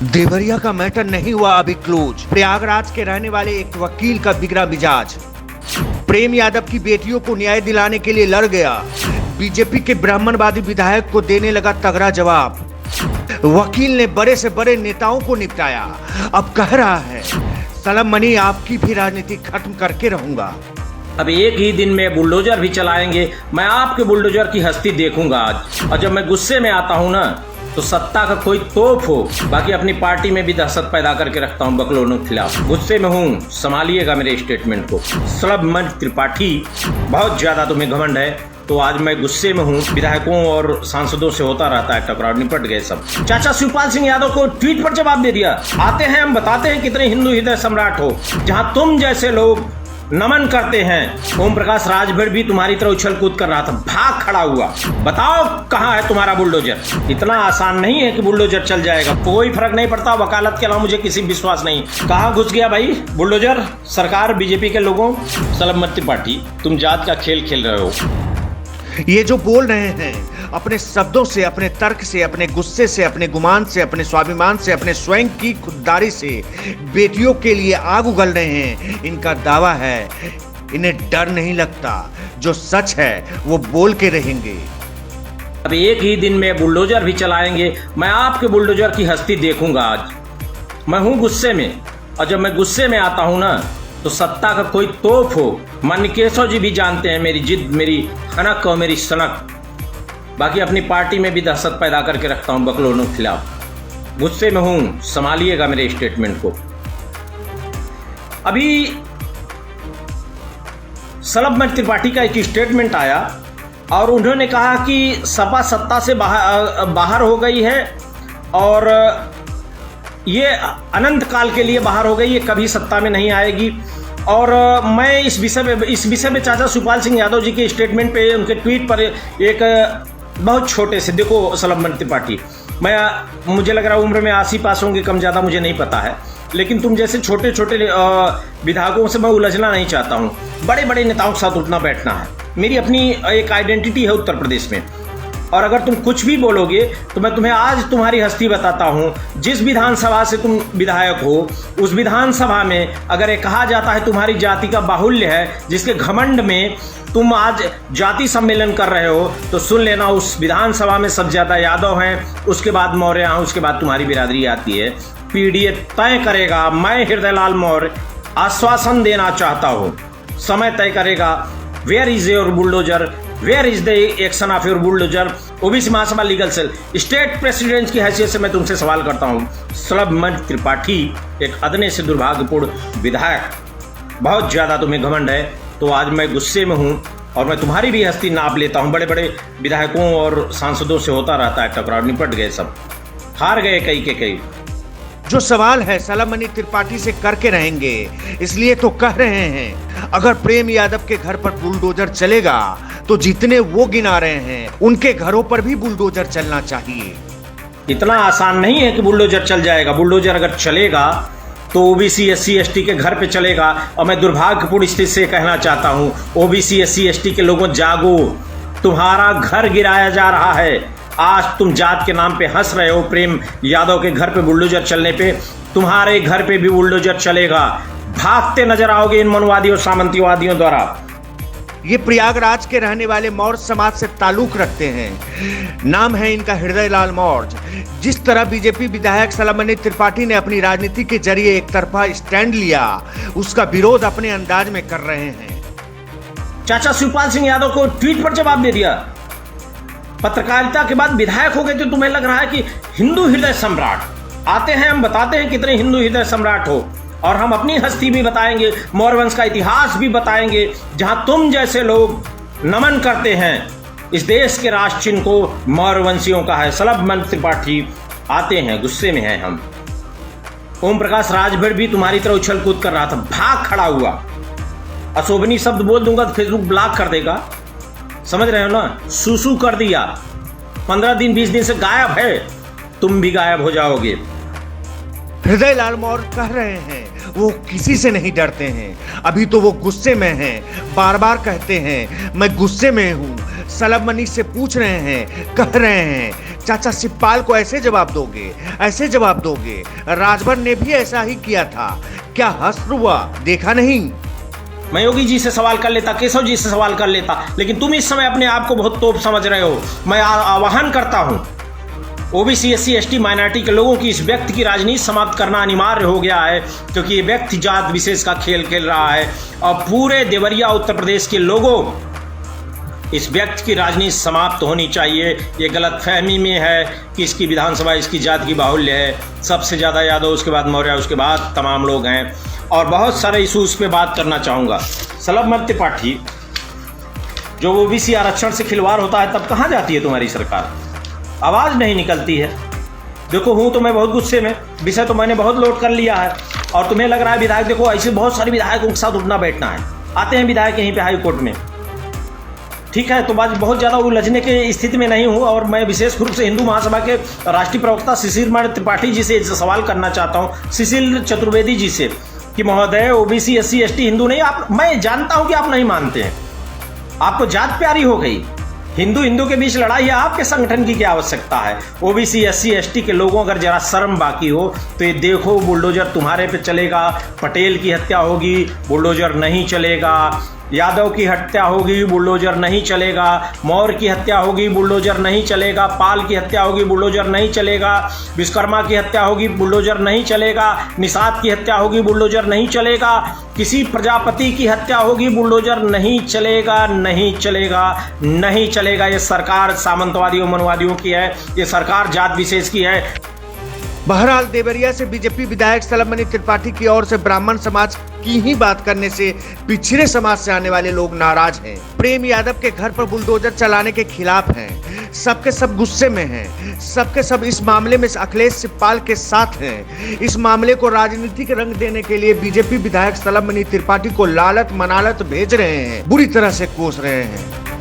देवरिया का मैटर नहीं हुआ अभी क्लोज। प्रयागराज के रहने वाले एक वकील का बिगड़ा मिजाज। प्रेम यादव की बेटियों को न्याय दिलाने के लिए लड़ गया। बीजेपी के ब्राह्मणवादी विधायक को देने लगा तगड़ा जवाब। वकील ने बड़े से बड़े नेताओं को निपटाया। अब कह रहा है सलम मनी आपकी भी राजनीति खत्म करके रहूंगा। अब एक ही दिन में बुलडोजर भी चलाएंगे। मैं आपके बुलडोजर की हस्ती देखूंगा आज। और जब मैं गुस्से में आता हूं ना तो सत्ता का कोई तोप हो, बाकी अपनी पार्टी में भी दहशत पैदा करके रखता हूं बकलोलों के खिलाफ। गुस्से में हूं, संभालिएगा मेरे स्टेटमेंट को। सलम त्रिपाठी, बहुत ज्यादा तुम्हें घमंड है तो आज मैं गुस्से में हूं। विधायकों और सांसदों से होता रहता है टकराव, निपट गए सब। चाचा शिवपाल सिंह यादव को ट्वीट पर जवाब दे दिया। आते हैं हम बताते हैं कितने हिंदू हृदय सम्राट हो, जहां तुम जैसे लोग नमन करते हैं। ओम प्रकाश राजभर भी तुम्हारी तरह उछल कूद कर रहा था, भाग खड़ा हुआ। बताओ कहाँ है तुम्हारा बुलडोजर? इतना आसान नहीं है कि बुलडोजर चल जाएगा, कोई फर्क नहीं पड़ता। वकालत के अलावा मुझे किसी विश्वास नहीं। कहाँ घुस गया भाई बुलडोजर? सरकार, बीजेपी के लोगों। सलम त्रिपाठी, तुम जात का खेल खेल रहे हो। ये जो बोल रहे हैं अपने शब्दों से, अपने तर्क से, अपने गुस्से से, अपने गुमान से, अपने स्वाभिमान से, अपने स्वयं की खुददारी से बेटियों के लिए आग उगल रहे हैं, इनका दावा है इन्हें डर नहीं लगता। जो सच है वो बोल के रहेंगे। अब एक ही दिन में बुलडोजर भी चलाएंगे। मैं आपके बुलडोजर की हस्ती देखूंगा आज। मैं हूं गुस्से में, और जब मैं गुस्से में आता हूं ना तो सत्ता का कोई तोप हो। मानिकेशव जी भी जानते हैं मेरी जिद, मेरी हनक और मेरी सनक। बाकी अपनी पार्टी में भी दहशत पैदा करके रखता हूं बकलोलों के खिलाफ। गुस्से में हूं, संभालिएगा मेरे स्टेटमेंट को। अभी सलम त्रिपाठी का एक स्टेटमेंट आया और उन्होंने कहा कि सपा सत्ता से बाहर हो गई है और ये अनंत काल के लिए बाहर हो गई, ये कभी सत्ता में नहीं आएगी। और मैं इस विषय में चाचा शिवपाल सिंह यादव जी के स्टेटमेंट पे, उनके ट्वीट पर एक बहुत छोटे से, देखो सलम त्रिपाठी, मुझे लग रहा है उम्र में 80 पास होंगे, कम ज़्यादा मुझे नहीं पता है, लेकिन तुम जैसे छोटे छोटे विधायकों से मैं उलझना नहीं चाहता हूँ। बड़े बड़े नेताओं के साथ उठना बैठना है। मेरी अपनी एक आइडेंटिटी है उत्तर प्रदेश में, और अगर तुम कुछ भी बोलोगे तो मैं तुम्हें आज तुम्हारी हस्ती बताता हूं। जिस विधानसभा से तुम विधायक हो, उस विधानसभा में अगर ये कहा जाता है तुम्हारी जाति का बाहुल्य है, जिसके घमंड में तुम आज जाति सम्मेलन कर रहे हो, तो सुन लेना उस विधानसभा में सबसे ज्यादा यादव हैं, उसके बाद मौर्य, उसके बाद तुम्हारी बिरादरी आती है। पीडीए तय करेगा। मैं हृदयलाल मौर्य आश्वासन देना चाहता हूँ, समय तय करेगा। Where is your bulldozer? Where is the action of your bulldozer? OBC महासभा लीगल सेल स्टेट प्रेसिडेंट की हैसियत से मैं तुमसे सवाल करता हूं। सलम त्रिपाठी, एक अदने से दुर्भाग्यपूर्ण विधायक, बहुत ज्यादा तुम्हें घमंड है तो आज मैं गुस्से में हूं और मैं तुम्हारी भी हस्ती नाप लेता हूं। बड़े बड़े विधायकों और सांसदों से होता रहता है टकराव, निपट गए सब, हार गए कई के कई। जो सवाल है सलम त्रिपाठी से करके रहेंगे, इसलिए तो कह रहे हैं अगर प्रेम यादव के घर पर बुलडोजर चलेगा तो जितने वो गिना रहे हैं उनके घरों पर भी बुलडोजर चलना चाहिए। इतना आसान नहीं है कि बुलडोजर चल जाएगा। बुलडोजर अगर चलेगा तो ओबीसी SC ST के घर पे चलेगा। और मैं दुर्भाग्यपूर्ण स्थिति से कहना चाहता हूँ, ओबीसी SC ST के लोगों जागो, तुम्हारा घर गिराया जा रहा है। आज तुम जात के नाम पे हंस रहे हो। प्रेम यादव के घर पे बुलडोजर चलने पे तुम्हारे घर पे भी बुलडोजर चलेगा। भागते नजर आओगे इन मनवादियों सामंतवादियों द्वारा। ये प्रयागराज के रहने वाले मौर्य समाज से ताल्लुक रखते हैं। नाम है इनका हृदयलाल मौर्य। जिस तरह बीजेपी विधायक सलम त्रिपाठी ने अपनी राजनीति के जरिए एक तरफा स्टैंड लिया, उसका विरोध अपने अंदाज में कर रहे हैं। चाचा शिवपाल सिंह यादव को ट्वीट पर जवाब दे दिया। पत्रकारिता के बाद विधायक हो गए तो तुम्हें लग रहा है कि हिंदू हृदय सम्राट। आते हैं हम बताते हैं कितने हिंदू हृदय सम्राट हो, और हम अपनी हस्ती भी बताएंगे, मौर्य वंश का इतिहास भी बताएंगे, जहां तुम जैसे लोग नमन करते हैं। इस देश के राष्ट्र चिन्ह को मौर्य वंशियों का है। सलम त्रिपाठी, आते हैं, गुस्से में हैं हम। ओम प्रकाश राजभर भी तुम्हारी तरह उछल कूद कर रहा था, भाग खड़ा हुआ। अशोभनीय शब्द बोल दूंगा तो फेसबुक ब्लॉक कर देगा, समझ रहे हो ना? सुसु कर दिया। 15 दिन 20 दिन से गायब है, तुम भी गायब हो जाओगे। हृदयलाल मौर्य कह रहे हैं वो किसी से नहीं डरते हैं। अभी तो वो गुस्से में हैं, बार बार कहते हैं मैं गुस्से में हूं। सलम से पूछ रहे हैं, कह रहे हैं चाचा शिवपाल को ऐसे जवाब दोगे, ऐसे जवाब दोगे? राजभर ने भी ऐसा ही किया था, क्या हश्र हुआ, देखा नहीं? मैं योगी जी से सवाल कर लेता, केशव जी से सवाल कर लेता, लेकिन तुम इस समय अपने आप को बहुत तोप समझ रहे हो। मैं आह्वान करता हूं, ओबीसी एससी एसटी माइनॉरिटी के लोगों की इस व्यक्ति की राजनीति समाप्त करना अनिवार्य हो गया है, क्योंकि ये व्यक्ति जात विशेष का खेल खेल रहा है और पूरे देवरिया उत्तर प्रदेश के लोगों, इस व्यक्ति की राजनीति समाप्त होनी चाहिए। ये गलतफहमी में है कि इसकी विधानसभा इसकी जात की बाहुल्य है, सबसे ज़्यादा यादव, उसके बाद मौर्य, उसके बाद तमाम लोग हैं, और बहुत सारे इशूज़ पे बात करना चाहूँगा। सलभ त्रिपाठी, जो ओबीसी आरक्षण से खिलवाड़ होता है तब कहाँ जाती है तुम्हारी सरकार? आवाज़ नहीं निकलती है। देखो, हूँ तो मैं बहुत गुस्से में, विषय तो मैंने बहुत लोड कर लिया है, और तुम्हें लग रहा है विधायक, देखो ऐसे बहुत सारे विधायकों के साथ उठना बैठना है, आते हैं विधायक यहीं पे हाई कोर्ट में, ठीक है? तो बात बहुत ज़्यादा उलझने की स्थिति में नहीं हूँ, और मैं विशेष रूप से हिंदू महासभा के राष्ट्रीय प्रवक्ता शिशिर त्रिपाठी जी से सवाल करना चाहता हूँ, शिशिर चतुर्वेदी जी से, कि महोदय ओबीसी एससी एसटी हिंदू नहीं, आप, मैं जानता हूँ कि आप नहीं मानते हैं, आपको जात प्यारी हो गई, हिंदू के बीच लड़ाई है, आपके संगठन की क्या आवश्यकता है? ओबीसी एससी एसटी के लोगों अगर जरा शर्म बाकी हो तो ये देखो, बुलडोजर तुम्हारे पे चलेगा, पटेल की हत्या होगी, बुलडोजर नहीं चलेगा, यादव की हत्या होगी, बुलडोजर नहीं चलेगा, मौर्य की हत्या होगी, बुलडोजर नहीं चलेगा, पाल की हत्या होगी, बुलडोजर नहीं चलेगा, विश्वकर्मा की हत्या होगी, बुलडोजर नहीं चलेगा, निषाद की हत्या होगी, बुलडोजर नहीं चलेगा, किसी प्रजापति की हत्या होगी, बुलडोजर नहीं चलेगा, नहीं चलेगा, नहीं चलेगा। ये सरकार सामंतवादियों मनुवादियों की है, ये सरकार जात विशेष की है। बहरहाल देवरिया से बीजेपी विधायक सलभ त्रिपाठी की ओर से ब्राह्मण समाज की ही बात करने से पिछड़े समाज से आने वाले लोग नाराज हैं। प्रेम यादव के घर पर बुलडोजर चलाने के खिलाफ हैं, सबके सब गुस्से में हैं, सबके सब इस मामले में अखिलेश शिवपाल के साथ हैं। इस मामले को राजनीतिक रंग देने के लिए बीजेपी विधायक सलभ त्रिपाठी को लालत मनालत भेज रहे हैं, बुरी तरह से कोस रहे हैं।